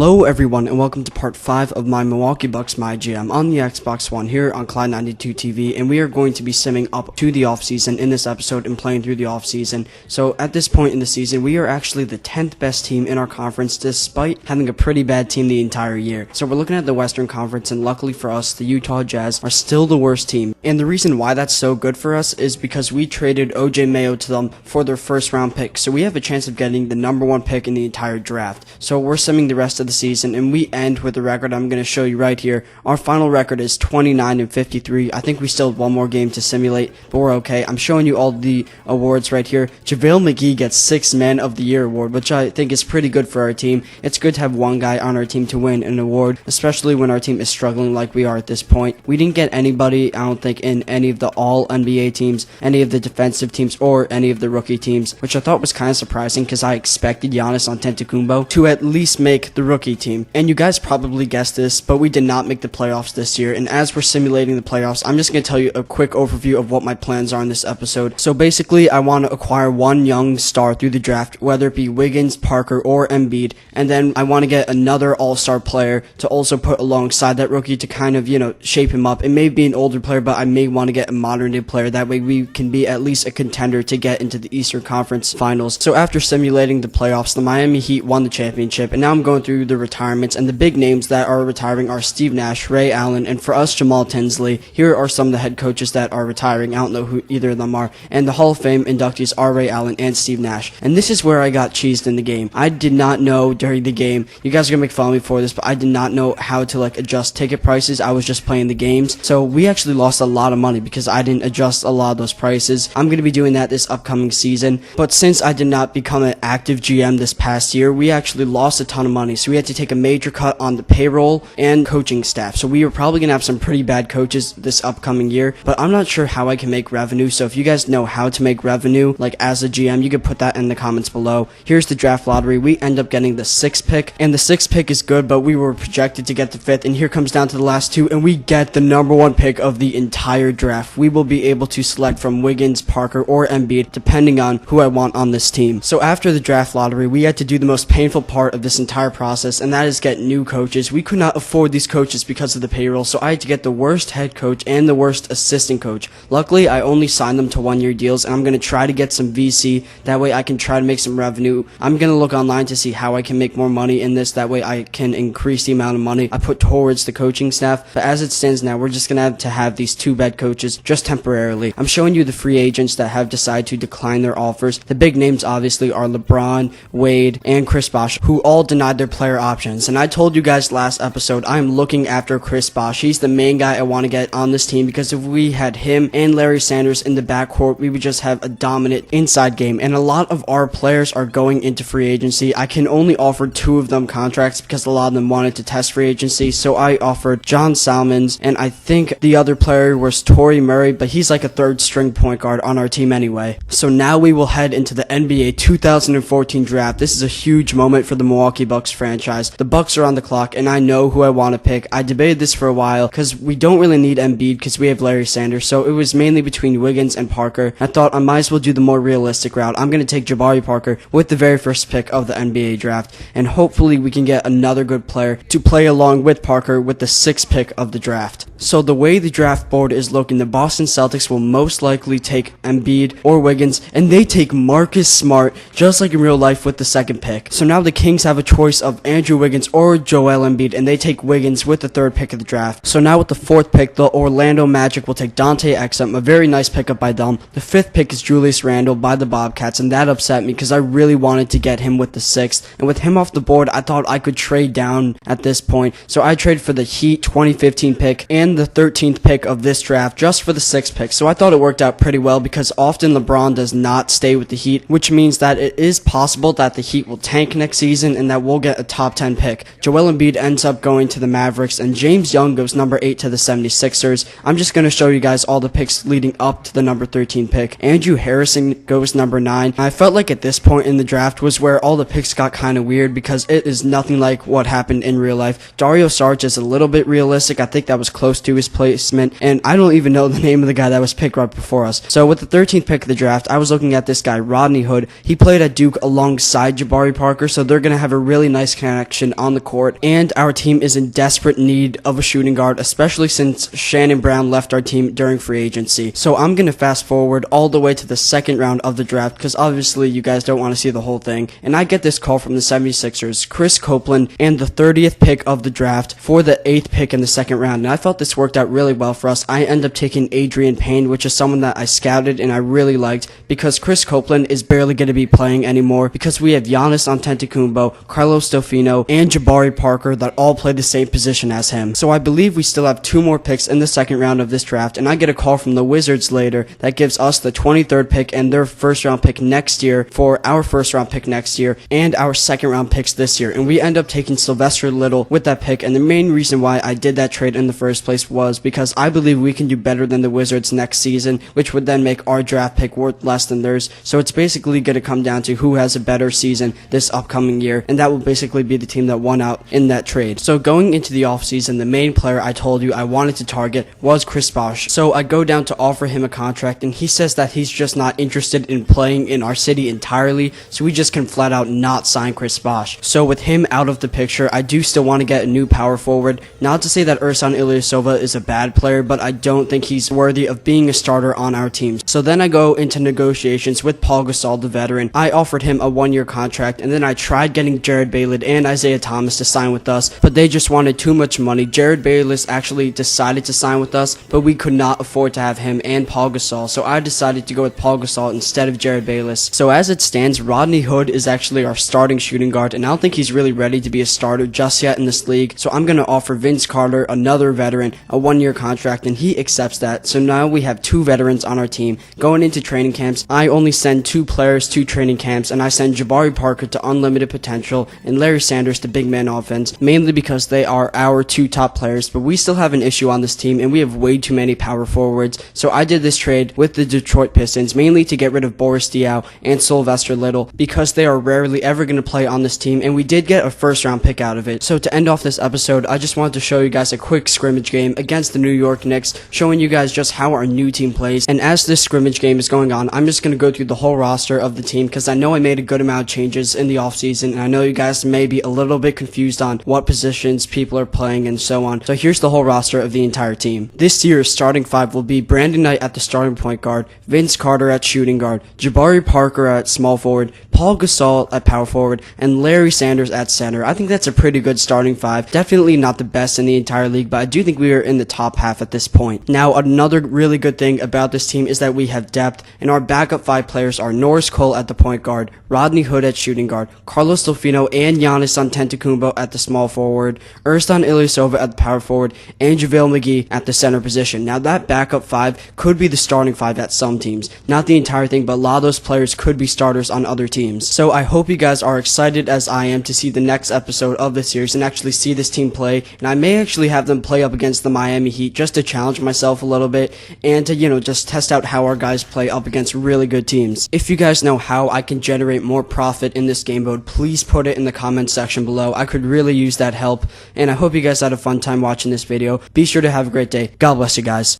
Hello everyone and welcome to part 5 of my Milwaukee Bucks MyGM on the Xbox One here on Clyde 92 TV, and we are going to be simming up to the offseason in this episode and playing through the offseason. So at this point in the season, we are actually the 10th best team in our conference despite having a pretty bad team the entire year. So we're looking at the Western Conference, and luckily for us, the Utah Jazz are still the worst team. And the reason why that's so good for us is because we traded OJ Mayo to them for their first round pick. So we have a chance of getting the number 1 pick in the entire draft. So we're simming the rest of the season, and we end with a record I'm going to show you right here. Our final record is 29-53. I think we still have one more game to simulate, but we're okay. I'm showing you all the awards right here. JaVale McGee gets 6th Man of the Year award, which I think is pretty good for our team. It's good to have one guy on our team to win an award, especially when our team is struggling like we are at this point. We didn't get anybody, I don't think, in any of the all NBA teams, any of the defensive teams, or any of the rookie teams, which I thought was kind of surprising because I expected Giannis Antetokounmpo to at least make the rookie team. And you guys probably guessed this, but we did not make the playoffs this year. And as we're simulating the playoffs, I'm just going to tell you a quick overview of what my plans are in this episode. So basically, I want to acquire one young star through the draft, whether it be Wiggins, Parker, or Embiid. And then I want to get another all-star player to also put alongside that rookie to kind of, shape him up. It may be an older player, but I may want to get a modern-day player. That way we can be at least a contender to get into the Eastern Conference Finals. So after simulating the playoffs, the Miami Heat won the championship, and now I'm going through the retirements, and the big names that are retiring are Steve Nash, Ray Allen, and for us, Jamal Tinsley. Here are some of the head coaches that are retiring. I don't know who either of them are. And the Hall of Fame inductees are Ray Allen and Steve Nash. And this is where I got cheesed in the game. I did not know during the game, you guys are gonna make fun of me for this, but I did not know how to adjust ticket prices. I was just playing the games. So we actually lost a lot of money because I didn't adjust a lot of those prices. I'm gonna be doing that this upcoming season. But since I did not become an active GM this past year, we actually lost a ton of money. So we had to take a major cut on the payroll and coaching staff. So we were probably going to have some pretty bad coaches this upcoming year, but I'm not sure how I can make revenue. So if you guys know how to make revenue, as a GM, you could put that in the comments below. Here's the draft lottery. We end up getting the 6th pick, and the 6th pick is good, but we were projected to get the 5th, and here comes down to the last 2, and we get the number 1 pick of the entire draft. We will be able to select from Wiggins, Parker, or Embiid, depending on who I want on this team. So after the draft lottery, we had to do the most painful part of this entire process, and that is get new coaches. We could not afford these coaches because of the payroll, so I had to get the worst head coach and the worst assistant coach. Luckily, I only signed them to 1-year deals, and I'm going to try to get some VC. That way I can try to make some revenue. I'm going to look online to see how I can make more money in this. That way I can increase the amount of money I put towards the coaching staff. But as it stands now, we're just going to have these 2 bad coaches just temporarily. I'm showing you the free agents that have decided to decline their offers. The big names obviously are LeBron, Wade, and Chris Bosh, who all denied their player options. And I told you guys last episode, I'm looking after Chris Bosh. He's the main guy I want to get on this team, because if we had him and Larry Sanders in the backcourt, we would just have a dominant inside game. And a lot of our players are going into free agency. I can only offer 2 of them contracts because a lot of them wanted to test free agency. So I offered John Salmons, and I think the other player was Torrey Murray, but he's like a 3rd string point guard on our team anyway. So now we will head into the NBA 2014 draft. This is a huge moment for the Milwaukee Bucks franchise. The Bucks are on the clock, and I know who I want to pick. I debated this for a while because we don't really need Embiid because we have Larry Sanders, so it was mainly between Wiggins and Parker. I thought I might as well do the more realistic route. I'm going to take Jabari Parker with the very first pick of the NBA draft, and hopefully we can get another good player to play along with Parker with the 6th pick of the draft. So the way the draft board is looking, the Boston Celtics will most likely take Embiid or Wiggins, and they take Marcus Smart, just like in real life, with the 2nd pick. So now the Kings have a choice of Andrew Wiggins or Joel Embiid, and they take Wiggins with the 3rd pick of the draft. So now with the 4th pick, the Orlando Magic will take Dante Exum, a very nice pickup by them. The 5th pick is Julius Randle by the Bobcats, and that upset me because I really wanted to get him with the 6th. And with him off the board, I thought I could trade down at this point. So I traded for the Heat 2015 pick and the 13th pick of this draft just for the 6th pick. So I thought it worked out pretty well because often LeBron does not stay with the Heat, which means that it is possible that the Heat will tank next season and that we'll get a top 10 pick. Joel Embiid ends up going to the Mavericks, and James Young goes number 8 to the 76ers. I'm just going to show you guys all the picks leading up to the number 13 pick. Andrew Harrison goes number 9. I felt like at this point in the draft was where all the picks got kind of weird because it is nothing like what happened in real life. Dario Saric is a little bit realistic. I think that was close close to his placement, and I don't even know the name of the guy that was picked right before us. So with the 13th pick of the draft, I was looking at this guy, Rodney Hood. He played at Duke alongside Jabari Parker, so they're going to have a really nice connection on the court, and our team is in desperate need of a shooting guard, especially since Shannon Brown left our team during free agency. So I'm going to fast forward all the way to the second round of the draft, because obviously you guys don't want to see the whole thing, and I get this call from the 76ers, Chris Copeland, and the 30th pick of the draft for the 8th pick in the second round, and I felt this worked out really well for us. I end up taking Adrian Payne, which is someone that I scouted and I really liked, because Chris Copeland is barely going to be playing anymore, because we have Giannis Antetokounmpo, Carlos Delfino, and Jabari Parker that all play the same position as him. So I believe we still have 2 more picks in the second round of this draft, and I get a call from the Wizards later that gives us the 23rd pick and their first round pick next year for our first round pick next year and our second round picks this year, and we end up taking Sylvester Little with that pick. And the main reason why I did that trade in the first place was because I believe we can do better than the Wizards next season, which would then make our draft pick worth less than theirs. So it's basically going to come down to who has a better season this upcoming year, and that will basically be the team that won out in that trade. So going into the offseason, the main player I told you I wanted to target was Chris Bosh. So I go down to offer him a contract, and he says that he's just not interested in playing in our city entirely, so we just can flat out not sign Chris Bosh. So with him out of the picture, I do still want to get a new power forward. Not to say that Ersan Ilyasova is a bad player, but I don't think he's worthy of being a starter on our team. So then I go into negotiations with Paul Gasol, the veteran. I offered him a 1-year contract, and then I tried getting Jared Bayless and Isaiah Thomas to sign with us, but they just wanted too much money. Jared Bayless actually decided to sign with us, but we could not afford to have him and Paul Gasol, so I decided to go with Paul Gasol instead of Jared Bayless. So as it stands, Rodney Hood is actually our starting shooting guard, and I don't think he's really ready to be a starter just yet in this league, so I'm going to offer Vince Carter, another veteran, a 1-year contract, and he accepts that. So now we have 2 veterans on our team. Going into training camps, I only send 2 players to training camps, and I send Jabari Parker to unlimited potential and Larry Sanders to big man offense, mainly because they are our 2 top players, but we still have an issue on this team, and we have way too many power forwards. So I did this trade with the Detroit Pistons, mainly to get rid of Boris Diaw and Sylvester Little, because they are rarely ever going to play on this team, and we did get a first round pick out of it. So to end off this episode, I just wanted to show you guys a quick scrimmage game against the New York Knicks, showing you guys just how our new team plays. And as this scrimmage game is going on, I'm just going to go through the whole roster of the team, because I know I made a good amount of changes in the offseason, and I know you guys may be a little bit confused on what positions people are playing and so on. So here's the whole roster of the entire team. This year's starting 5 will be Brandon Knight at the starting point guard, Vince Carter at shooting guard, Jabari Parker at small forward, Paul Gasol at power forward, and Larry Sanders at center. I think that's a pretty good starting 5. Definitely not the best in the entire league, but I do think we are in the top half at this point. Now, another really good thing about this team is that we have depth, and our backup 5 players are Norris Cole at the point guard, Rodney Hood at shooting guard, Carlos Delfino and Giannis Antetokounmpo at the small forward, Ersan Ilyasova at the power forward, and JaVale McGee at the center position. Now, that backup 5 could be the starting 5 at some teams. Not the entire thing, but a lot of those players could be starters on other teams. So I hope you guys are excited as I am to see the next episode of the series and actually see this team play. And I may actually have them play up against the Miami Heat just to challenge myself a little bit and to, just test out how our guys play up against really good teams. If you guys know how I can generate more profit in this game mode, please put it in the comment section below. I could really use that help. And I hope you guys had a fun time watching this video. Be sure to have a great day. God bless you guys.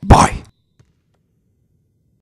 Bye.